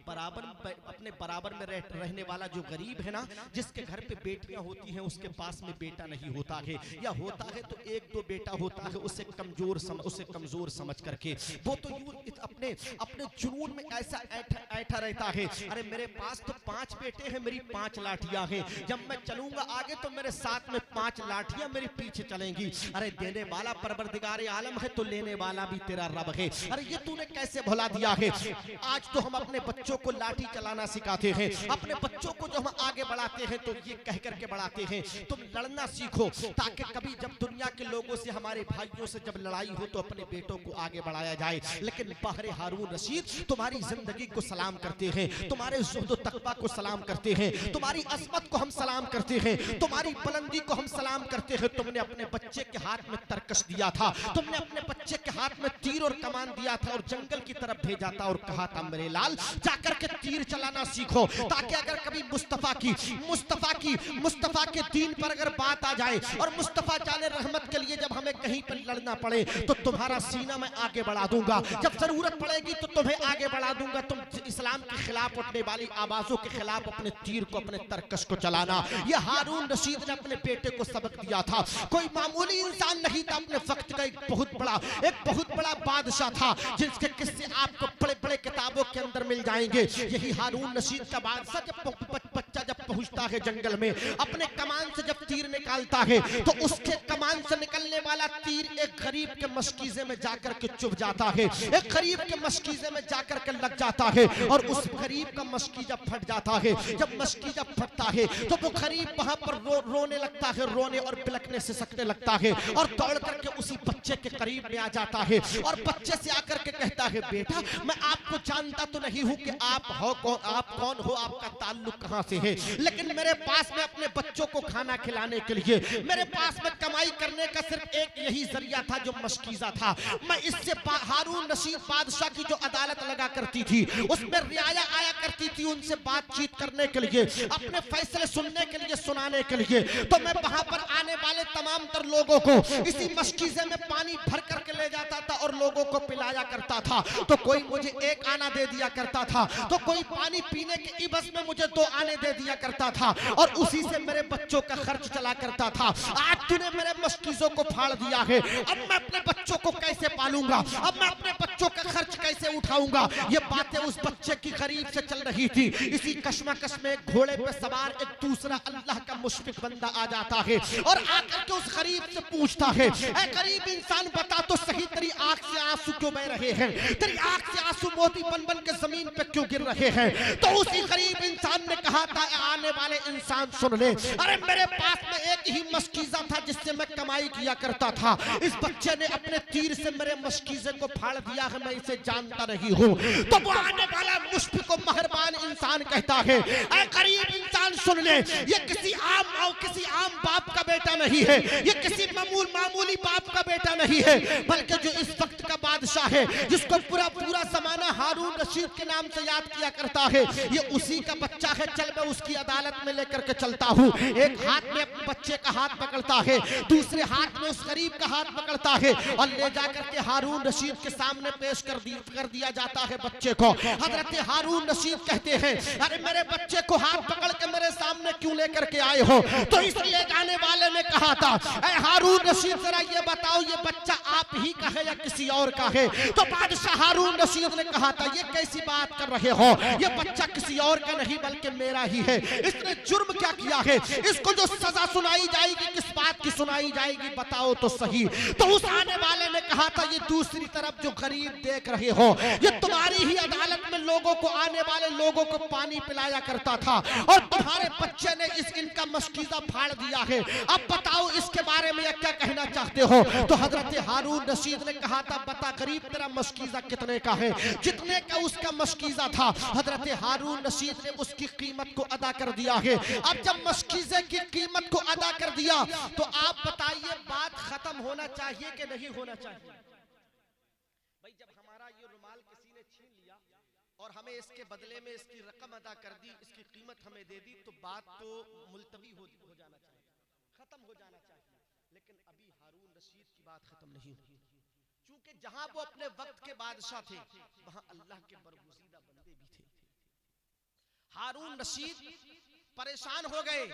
बराबर में रहने वाला जो गरीब है ना, जिसके घर पे बेटियां होती हैं उसके पास में बेटा नहीं होता है, या होता है तो 1-2 बेटा होता है, उसे कमजोर समझ करके वो तो यूं अपने जुनून में ऐसा ऐठा रहता है, अरे मेरे पास तो 5 बेटे हैं, मेरी 5 लाठियां हैं, जब मैं चलूंगा आगे तो मेरे साथ में 5 लाठियां मेरे पीछे चलेंगी। अरे देने वाला परवरदिगार आलम है तो लेने वाला भी तेरा रब है, अरे ये तूने कैसे भुला दिया है? आज तो हम अपने बच्चों को लाठी चलाना सिखाते हैं, अपने बच्चों को जो हम आगे बढ़ाते हैं तो ये कह करके बढ़ाते हैं तुम लड़ना सीखो, ताकि कभी जब दुनिया के लोगों से, हमारे भाइयों से जब लड़ाई हो तो अपने बेटों को आगे बढ़ाया जाए। लेकिन बहरे हारून रशीद तुम्हारी जिंदगी को सलाम करते हैं, तुम्हारे ज़ुहद तकवा को सलाम करते हैं, तुम्हारी अज़मत को हम सलाम करते हैं, तुम्हारी बुलंदी को हम सलाम करते हैं। तुमने अपने बच्चे के हाथ में तरकश दिया था, तुमने अपने बच्चे के हाथ में तीर और कमान दिया था और जंगल की तरफ भेजा था और कहा था मेरे लाल जाकर के तीर चलाना सीखो, ताकि अगर कभी मुस्तफा के दीन पर अगर बात आ जाए और मुस्तफा जाने रहमत के लिए जब हमें कहीं पर लड़ना पड़े तो तुम्हारा सीना मैं आगे बढ़ा दूंगा, जब जरूरत पड़ेगी तो तुम्हें आगे बढ़ा दूंगा। तुम इस्लाम के खिलाफ उठने वाली आवाजों के खिलाफ अपने तीर को, अपने तरकश को चलाना। यह हारून रशीद ने अपने बेटे को सबक दिया था, कोई मामूली इंसान नहीं था, अपने वक्त का एक बहुत बड़ा बादशाह था, जिसके किस्से आपको बड़े बड़े किताबों के अंदर मिल जाएंगे। यही हारून रशीद का बादशाह जब बच्चा पहुंचता है जंगल में, अपने कमान से जब तीर निकालता है तो उसके कमान से निकलने वाला तीर एक गरीब के मशकीजे में जाकर के चुभ जाता है, एक गरीब के मशकीजे में जाकर के लग जाता है और उस गरीब का मशकीजा फट जाता है। जब मशकीजा फटता है तो वो गरीब वहां पर रोने लगता है, रोने और बिलखने से सकने लगता है और दौड़ करके उसी बच्चे के करीब में आ जाता है और बच्चे से आकर के कहता है, बेटा मैं आपको जानता तो नहीं हूं कि आप हो कौन, आप कौन हो, आपका ताल्लुक कहां से है, लेकिन मेरे पास में अपने बच्चों को खाना खिलाने के लिए मेरे पास में कमाई करने का सिर्फ एक यही जरिया था जो मशकीजा था। मैं इससे हारून रशीद बादशाह की जो अदालत लगा करती थी उसमें रियाया आया करती थी उनसे बातचीत करने के लिए, अपने फैसले सुनने के लिए, सुनाने के लिए। तो मैं वहां पर आने वाले तमाम तर लोगों को इसी मशकीजे में पानी भर करके ले जाता था और लोगों को पिलाया करता था। तो कोई मुझे एक आना दे दिया करता था, तो कोई पानी पीने के इवज में मुझे 2 आने दे दिया करता था और उसी से मेरे बच्चों का खर्च चला करता था। आज तूने मेरे मशकीजों को फाड़ दिया है, अब मैं अपने बच्चों को कैसे पालूंगा, अब मैं अपने बच्चों का खर्च कैसे उठाऊंगा। ये बातें उस बच्चे की गरीब से चल रही थी। इसी कश्मकश में घोड़े पे सवार एक दूसरा अल्लाह का मुशफिक बंदा आ जाता है और आकर के उस गरीब से पूछता है, ऐ गरीब इंसान बता तो सही, तेरी आंख से आंसू क्यों बह रहे हैं, तेरी आंख से आंसू मोती बन बन के जमीन पे क्यों गिर रहे हैं। तो उसी गरीब इंसान ने कहा था, आने वाले इंसान सुन ले, अरे मेरे पास में एक ही मशकीजा था जिससे मैं कमाई किया करता था। इस बच्चे ने अपने तीर से मेरे मशकीजे को फाड़ दिया है, मैं इसे जानता नहीं हूँ। तो वो आने वाला मुशफिक और मेहरबान इंसान कहता है, ऐ गरीब इंसान सुन ले, ये किसी आम बाप का बेटा नहीं है, ये किसी मामूली बाप का बेटा नहीं है, बल्कि जो इस वक्त का बादशाह है जिसको पूरा जमाना हारून रशीद के नाम से याद किया करता है, ये उसी का बच्चा है। चल मैं उसकी अदालत में लेकर के चलता हूँ। एक हाथ में अपने बच्चे का हाथ पकड़ता है, दूसरे हाथ में उस गरीब का हाथ पकड़ता है और ले जाकर के हारून रशीद के सामने पेश कर दिया जाता है बच्चे को। हजरत हारून रशीद कहते हैं, अरे मेरे बच्चे को हाथ पकड़ के मेरे सामने क्यों लेकर के आए हो। तो इसलिए जाने वाले ने कहा था, ऐ हारून रशीद जरा ये बताओ, ये बच्चा आप ही का है या किसी और का है। तो बादशाह हारून रशीद ने कहा था, ये कैसी बात कर रहे हो, ये बच्चा किसी और का नहीं बल्कि मेरा ही है। इसने जुर्म क्या किया है, इसको जो सजा सुनाई जाएगी किस बात की सुनाई जाएगी बताओ तो सही। तो उस आने वाले ने कहा था, ये दूसरी तरफ जो गरीब देख रहे हो, ये तुम्हारी ही अदालत में लोगों को, आने वाले लोगों को पानी पिलाया करता था और तुम्हारे बच्चे ने इनका मशकीजा फाड़ दिया है। अब बताओ इसके बारे में क्या कहना चाहते हो। तो हजरत हारून रशीद ने कहा था, बता गरीब तेरा मशकीजा कितने का है। जितने का उसका मशकीजा था हजरत हारून रशीद ने उसकी कीमत को अदा कर दिया है। अब जब मशकीजे की कीमत को अदा कर दिया तो आप बताइए बात खत्म होना चाहिए कि नहीं होना चाहिए। भाई जब हमारा ये रुमाल किसी ने छीन लिया और हमें इसके बदले में इसकी रकम अदा कर दी, इसकी कीमत हमें दे दी, तो बात तो मुलतवी हो जाना चाहिए, खत्म हो जाना चाहिए। लेकिन अभी हारून रशीद की बात खत्म नहीं हुई, क्योंकि जहां वो अपने वक्त के बादशाह थे वहां अल्लाह के बरगुज़ीदा बंदे भी थे। हारून रशीद परेशान हो गए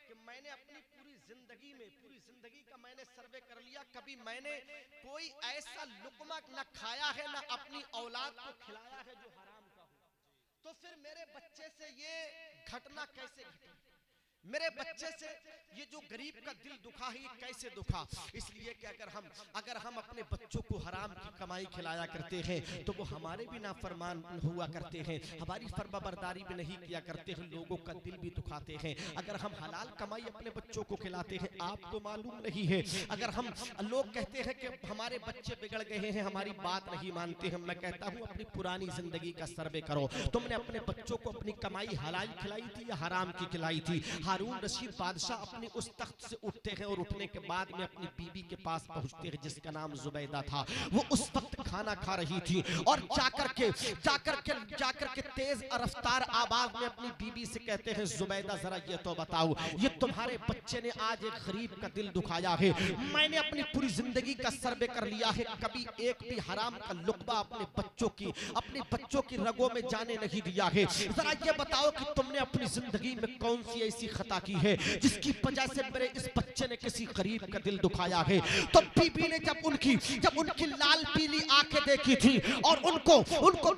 कि मैंने अपनी पूरी जिंदगी का मैंने सर्वे कर लिया, कभी मैंने कोई ऐसा लुकमा न खाया है न अपनी औलाद को खिलाया है जो हराम का हो। तो फिर मेरे बच्चे से ये घटना कैसे घटी, मेरे बच्चे से ये जो गरीब का दिल दुखा है ये कैसे दुखा। इसलिए कि अगर हम अपने बच्चों को हराम की कमाई खिलाया करते हैं तो वो हमारे भी नाफरमान हुआ करते हैं, हमारी फरमाबरदारी भी नहीं किया करते हैं, लोगों का दिल भी दुखाते हैं। अगर हम हलाल कमाई अपने बच्चों को खिलाते हैं, आपको मालूम नहीं है, अगर हम लोग कहते हैं कि हमारे बच्चे बिगड़ गए हैं, हमारी बात नहीं मानते हैं, मैं कहता हूँ अपनी पुरानी जिंदगी का सर्वे करो। तुमने अपने बच्चों को अपनी कमाई हलाल खिलाई थी या हराम की खिलाई थी। हारून रशीद बादशाह अपने उस तख्त से उठते हैं और उठने के बाद में अपनी बीबी के पास पहुंचते हैं जिसका नाम जुबैदा था। वो उस वक्त खाना खा रही थी और जाकर के तेज रफ्तार आवाज में अपनी बीबी से कहते हैं, जुबैदा जरा ये तो बताओ, ये तुम्हारे बच्चे ने आज एक गरीब का दिल दुखाया है, मैंने अपनी पूरी जिंदगी का सर्वे कर लिया है, कभी एक भी हराम का लुक्मा अपने बच्चों की रगों में जाने नहीं दिया है। जरा ये बताओ कि तुमने अपनी जिंदगी में कौन सी ऐसी खता की है जिसकी वजह से मेरे इस बच्चे ने किसी गरीब का दिल दुखाया है। तो बीबी ने जब उनकी लाल पीली आंखें देखी थी और उनको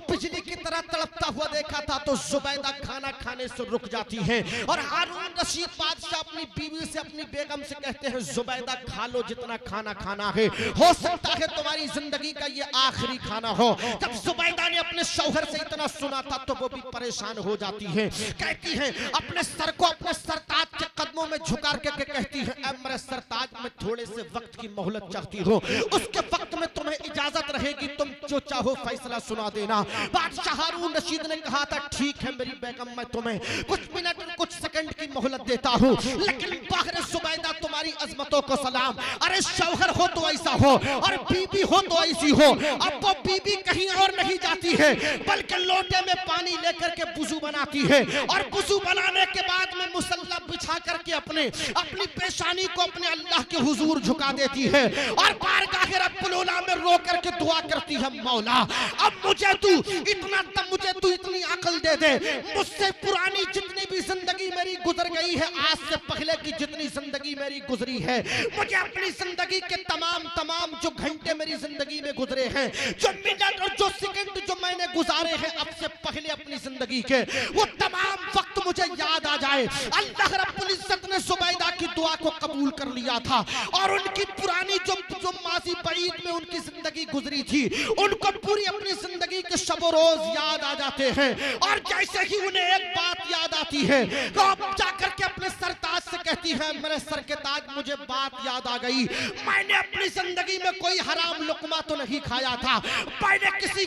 बिजली की तरह तड़पता हुआ देखा था तो जुबैदा खाना खाने से रुक जाती है। और हारून रशीद बादशाह अपनी बीवी से, अपनी बेगम से कहते हैं, जुबैदा खा लो जितना खाना खाना है, हो सकता है तुम्हारी जिंदगी का ये आखिरी खाना हो। जब जुबैदा ने अपने शौहर से इतना सुना था तो वो भी परेशान हो जाती है। कहती है, अपने सर को अपने सरताज के कदमों में झुका के कहती है, ऐ मेरे सरताज, मैं थोड़े से वक्त की मोहलत चाहती हूँ, उसके वक्त में तुम्हें इजाजत रहेगी, तुम जो चाहो फैसला सुना देना। बादशाह हारून रशीद ने कहा था, ठीक है मेरी बेगम, मैं तुम्हें कुछ मिनट कुछ सेकंड की मोहलत देता हूँ, लेकिन बाहर जुबैदा तुम्हारी अजमतों को सलाम। अरे शौहर हो तो ऐसा हो और बीबी हो तो ऐसी हो। अब वो बीबी कहीं और नहीं जाती है बल्कि लोटे में पानी लेकर के वुजू बनाती है और वुजू बनाने के बाद में मुसल्ला बिछा करके अपनी पेशानी को अपने अल्लाह के हुजूर झुका देती है और बारगाह रब्बुल उला में रो करके दुआ करती है, मौला अब मुझे तू इतनी अकल दे दे, मुझसे पुरानी जितनी भी जिंदगी मेरी गुजर गई है, आज से पहले की जितनी जिंदगी मेरी गुजरी है, मुझे अपनी जिंदगी के तमाम जो घंटे मेरी जिंदगी में गुजरे हैं, जो मिनट और जो सेकंड जो मैंने गुजारे हैं अब से पहले अपनी जिंदगी के, वो तमाम वक्त मुझे याद आ जाए। अल्लाह रब्बुल इज्जत ने जुबैदा की दुआ को कबूल कर लिया था और उनकी पुरानी जो माजी बईद में उनकी जिंदगी गुजरी थी, उनको पूरी अपनी जिंदगी के शब रोज याद आ जाते हैं। और जैसे ही उन्हें एक बात याद आती है तो अब जाकर के अपने सरताज से कहती है, मेरे सर के ताज, मुझे बात याद आ गई, मैंने अपनी जिंदगी में कोई हराम लुकमा तो नहीं खाया था, मैंने किसी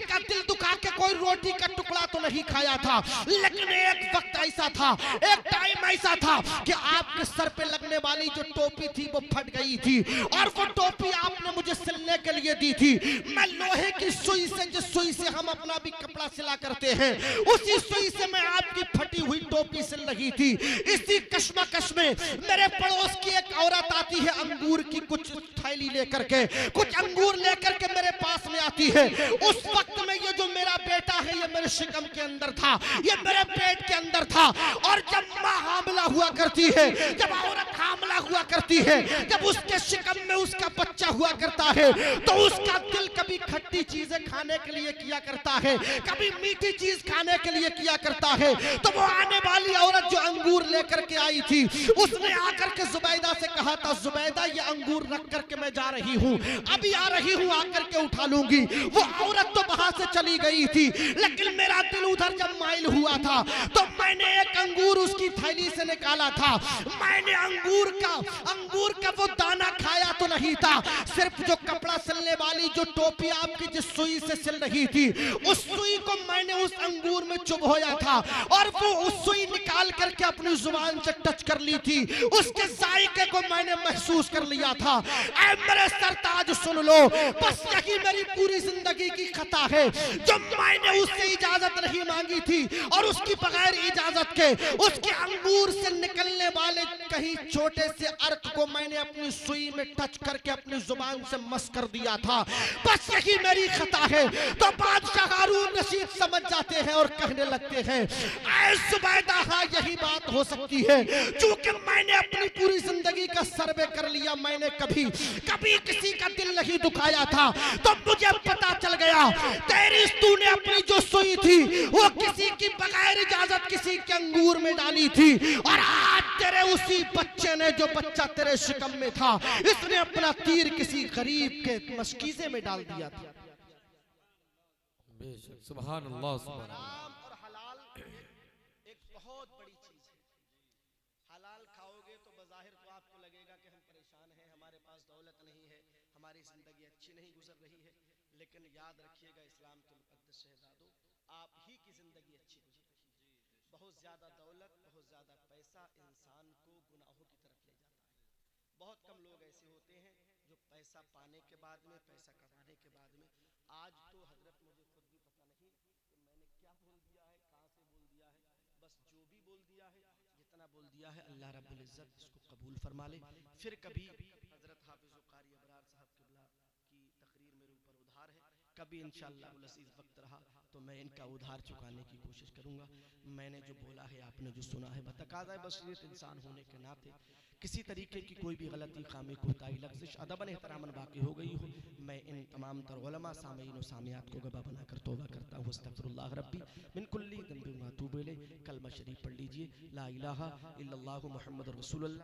का दिल दुखा के कोई रोटी का टुकड़ा तो नहीं खाया था, लेकिन एक वक्त ऐसा था, एक टाइम ऐसा था कि आपके सर पे लगने वाली जो टोपी थी वो फट गई थी और वो टोपी आपने मुझे सिलने के लिए दी थी। मैं लोहे की सुई से, जिस सुई से हम अपना भी कपड़ा सिला करते हैं, उसी सुई से मैं आपकी फटी हुई टोपी सिल रही थी। इसी कश्मकश में मेरे पड़ोस की एक औरत आती है, अंगूर की कुछ थैली लेकर के, कुछ अंगूर लेकर के मेरे पास में आती है। उस वक्त में ये जो मेरा बेटा है ये मेरे शिकम के अंदर था, ये मेरे पेट के अंदर था। और जब माँ हामला हुआ करती है, जब औरत हामला हुआ करती है, जब उसके शिकम में उसका बच्चा हुआ करता है तो उसका दिल कभी खट्टी चीजें खाने के लिए किया करता है, कभी मीठी चीज खाने के लिए किया करता है। तो वो आने वाली औरत जो अंगूर लेकर के आई थी, उसने आकर के जुबैदा से कहा था, जुबैदा ये अंगूर रख करके मैं जा रही हूँ, अभी आ रही हूँ, आकर के उठा लूंगी। वो औरत तो वहां से चली गई थी, लेकिन मेरा दिल उधर जब माइल हुआ था तो मैंने एक अंगूर उसकी थैली से निकाला था। मैंने अंगूर का वो दाना खाया तो नहीं था, सिर्फ जो कपड़ा सिलने वाली जो टोपी आपकी जिस सुई से सिल रही थी, उस सुई को मैंने उस अंगूर में चुभोया था और वो उस सुई निकाल करके अपनी जुबान से टच कर ली थी, उसके जायके को मैंने महसूस कर लिया था। ऐ मेरे सरताज सुन लो, बस यही मेरी पूरी जिंदगी की खता है, जो मैंने उससे इजाजत नहीं मांगी थी और उसकी बगैर इजाजत के उसके अंगूर से निकलने वाले कहीं छोटे से अर्क को मैंने अपनी सुई में टच करके अपनी जुबान से मस कर दिया था, बस यही मेरी खता है। तो बादशाह हारून रशीद समझ जाते हैं और कहने लगते हैं, ऐ जुबैदा, हाँ यही बात हो सकती है, क्योंकि मैंने अपनी पूरी जिंदगी का सर्वे कर लिया, मैंने कभी किसी का दिल नहीं दुखाया था। तो मुझे पता चल गया तेरी तूने अपनी जो सुई थी वो किसी की बगैर इजाजत किसी के अंगूर में डाली थी और आज तेरे उसी बच्चे ने, जो बच्चा तेरे शिकम में था, इसने अपना तीर किसी गरीब के मशकीजे में डाल दिया था। सुभान अल्लाह, सुभान अल्लाह। और हलाल एक बहुत बड़ी चीज है। हलाल खाओगे तो बज़ाहिर तो आपको लगेगा कि हम परेशान हैं, हमारे पास दौलत नहीं है, हमारी जिंदगी अच्छी नहीं गुजर रही है, लेकिन याद रखिएगा इस्लाम के मुक़द्दस शहज़ादों, आप ही की जिंदगी अच्छी गुजर रही है। बहुत ज्यादा दौलत, बहुत ज्यादा पैसा इंसान को गुनाहों की तरफ ले जाता है। बहुत कम लोग ऐसे होते हैं जो पैसा पाने के बाद में, पैसा कमाने के बाद में, आज तो हजरत मुझे खुद भी पता नहीं कि मैंने क्या बोल दिया है, कहाँ से बोल दिया है, बस जो भी बोल दिया है, जितना बोल दिया है, अल्लाह रब्बुल इज्जत इसको कबूल फरमा ले। फिर कभी हजरत हाफिज़ कारी अबरार साहब क़िबला की तकरीर मेरे ऊपर उधार है, कभी इंशाअल्लाह अज़ीज़ वक्त रहा तो मैं इनका उधार चुकाने की कोशिश करूँगा। मैंने जो बोला है, आपने जो सुना है, बतकाज़ा बसीरत इंसान होने के नाते किसी तरीके की कोई भी गलती, खामी, कोताही, लग़्ज़िश अदबन एहतरामन बाकी हो गई हो, मैं इन तमाम तर उलमा, सामीन व सामियात को गवाह बनाकर तौबा करता हूँ। अस्तग़फ़िरुल्लाह रब्बी मिन कुल्ली ज़ंबिन व अतूबु इलैह। कलमा शरीफ पढ़ लीजिए, ला इलाहा इल्लल्लाहु मुहम्मदुर रसूलुल्लाह।